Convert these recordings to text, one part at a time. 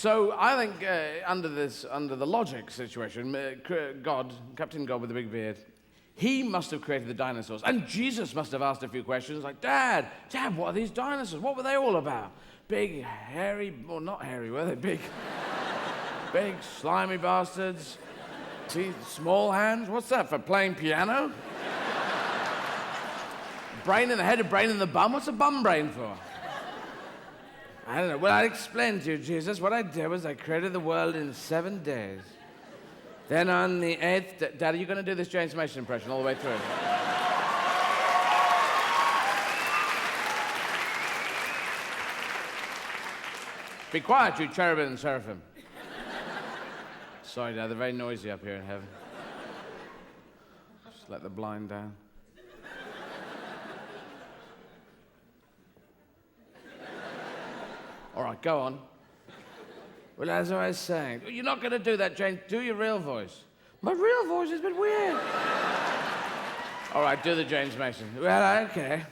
So I think under the logic situation, Captain God with the big beard, he must have created the dinosaurs. And Jesus must have asked a few questions like, Dad, what are these dinosaurs? What were they all about? Big, hairy, well, not hairy, were they? Big, slimy bastards. Teeth, small hands. What's that, for playing piano? Brain in the head, a brain in the bum? What's a bum brain for? I don't know. Well, I'll explain to you, Jesus. What I did was I created the world in 7 days. Then on the 8th day... Dad, are you going to do this James Mason impression all the way through? Be quiet, you cherubim and seraphim. Sorry, Dad, they're very noisy up here in heaven. Just let the blind down. All right, go on. Well, as I was saying, you're not going to do that, James. Do your real voice. My real voice is a bit weird. All right, do the James Mason. Well, okay.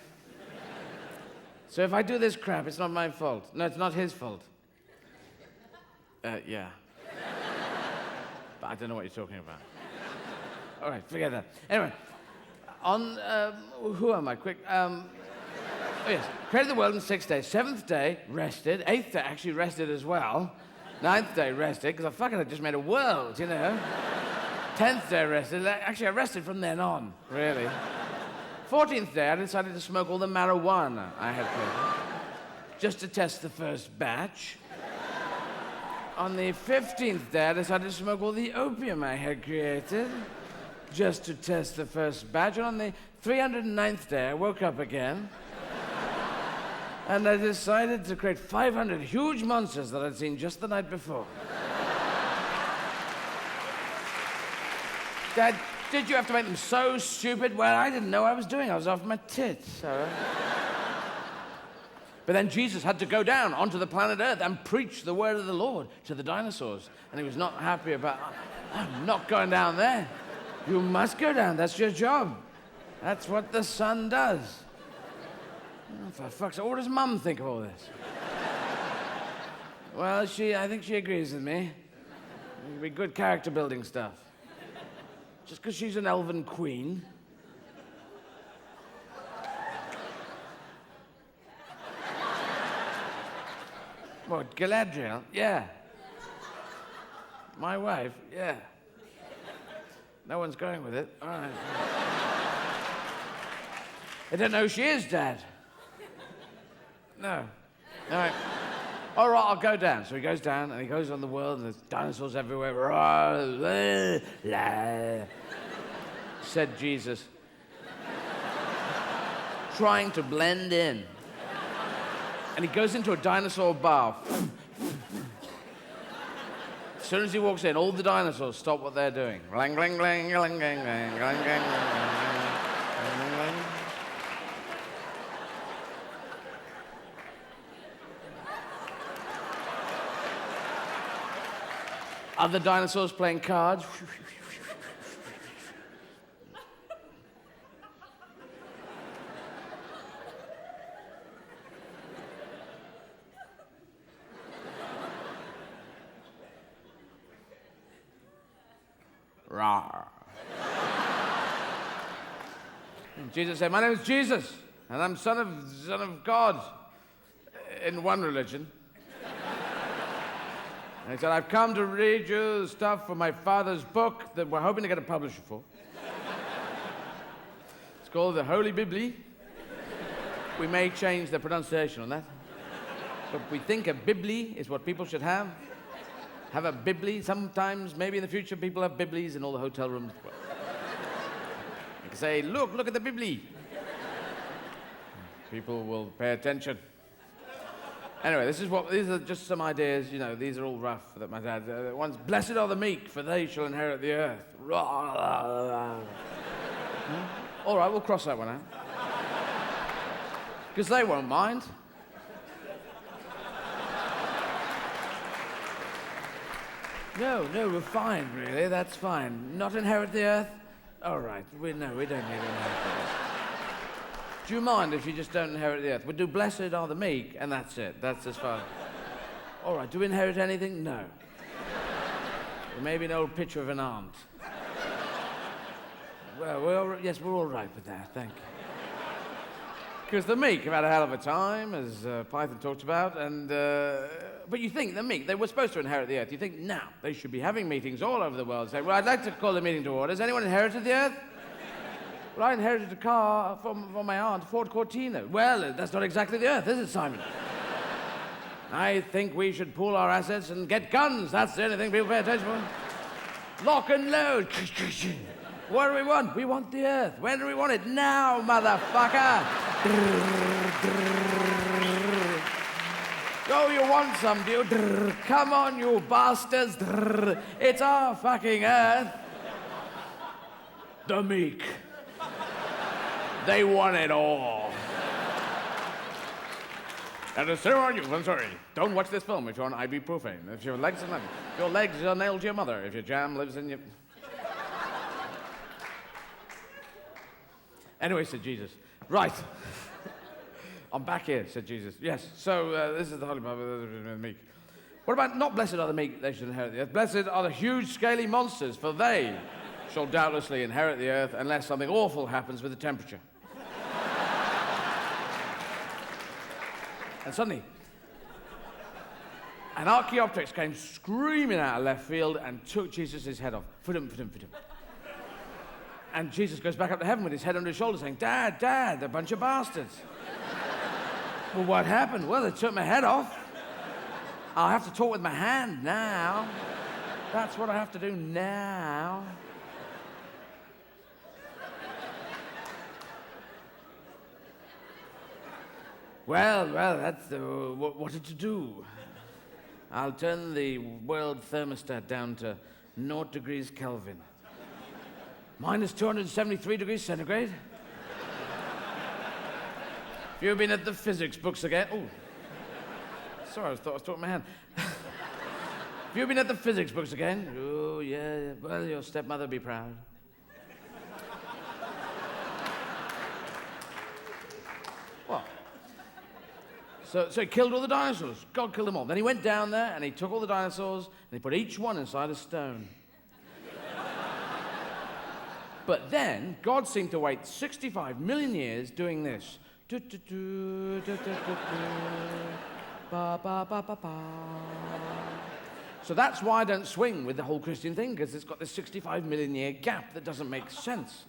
So if I do this crap, it's not my fault. No, it's not his fault. Yeah. But I don't know what you're talking about. All right, forget that. Anyway, who am I? Quick. Oh, yes. Created the world in 6 days. 7th day, rested. 8th day, actually rested as well. 9th day, rested, because I just made a world, you know. 10th day, rested. Actually, I rested from then on, really. 14th day, I decided to smoke all the marijuana I had created, just to test the first batch. On the 15th day, I decided to smoke all the opium I had created, just to test the first batch. And on the 309th day, I woke up again. And I decided to create 500 huge monsters that I'd seen just the night before. Dad, did you have to make them so stupid? Well, I didn't know what I was doing. I was off my tits, so... But then Jesus had to go down onto the planet Earth and preach the word of the Lord to the dinosaurs. And he was not happy about, I'm not going down there. You must go down. That's your job. That's what the son does. Oh, for fuck's sake, what does Mum think of all this? Well, I think she agrees with me. It'd be good character building stuff. Just because she's an elven queen. What, Galadriel? Yeah. My wife? Yeah. No one's going with it. All right. I don't know who she is, Dad. No. All right. All right, I'll go down. So he goes down, and he goes on the world, and there's dinosaurs everywhere. Said Jesus. Trying to blend in. And he goes into a dinosaur bar. As soon as he walks in, all the dinosaurs stop what they're doing. Glang, glang, glang, glang, glang, glang, glang, glang, glang. Other dinosaurs playing cards. Rawr. Jesus said, my name is Jesus, and I'm son of God in one religion. And he said, I've come to read you stuff from my father's book that we're hoping to get a publisher for. It's called the Holy Bible. We may change the pronunciation on that. But we think a Bible is what people should have. Have a Bible. Sometimes, maybe in the future, people have Biblies in all the hotel rooms. You can say, look at the Bible. People will pay attention. Anyway, these are just some ideas, you know, these are all rough that my dad... one's, blessed are the meek, for they shall inherit the earth. All right, we'll cross that one out. Because they won't mind. No, we're fine, really, that's fine. Not inherit the earth? All right, we don't need to inherit the earth. Do you mind if you just don't inherit the earth? We'll do blessed are the meek, and that's it. That's as far. All right, do we inherit anything? No. Maybe an old picture of an aunt. Well, yes, we're all right with that, thank you. Because the meek have had a hell of a time, as Python talked about, but you think the meek, they were supposed to inherit the earth. You think now they should be having meetings all over the world saying, well, I'd like to call the meeting to order. Has anyone inherited the earth? Well, I inherited a car from my aunt, Ford Cortina. Well, that's not exactly the earth, is it, Simon? I think we should pool our assets and get guns. That's the only thing people pay attention to. Lock and load. What do we want? We want the earth. When do we want it? Now, motherfucker. Oh, you want some, do you? Come on, you bastards. It's our fucking earth. The meek. They want it all. And to sit on you, I'm sorry, don't watch this film if you're on ibuprofen. If your legs are nailed to your mother. If your jam lives in your... Anyway, said Jesus. Right. I'm back here, said Jesus. Yes, so this is the Holy Bible, the meek. What about not blessed are the meek, they should inherit the earth. Blessed are the huge, scaly monsters, for they shall doubtlessly inherit the earth unless something awful happens with the temperature. And suddenly, an Archaeopteryx came screaming out of left field and took Jesus' head off. Fudum. And Jesus goes back up to heaven with his head under his shoulder saying, Dad, they're a bunch of bastards. Well, what happened? Well, they took my head off. I'll have to talk with my hand now. That's what I have to do now. Well, that's what to do. I'll turn the world thermostat down to 0 degrees Kelvin. Minus 273 degrees centigrade. Have you been at the physics books again? Oh, sorry, I thought I was talking my hand. Have you been at the physics books again? Oh, yeah. Well, your stepmother will be proud. What? So he killed all the dinosaurs. God killed them all. Then he went down there and he took all the dinosaurs and he put each one inside a stone. But then God seemed to wait 65 million years doing this. So that's why I don't swing with the whole Christian thing, because it's got this 65 million year gap that doesn't make sense.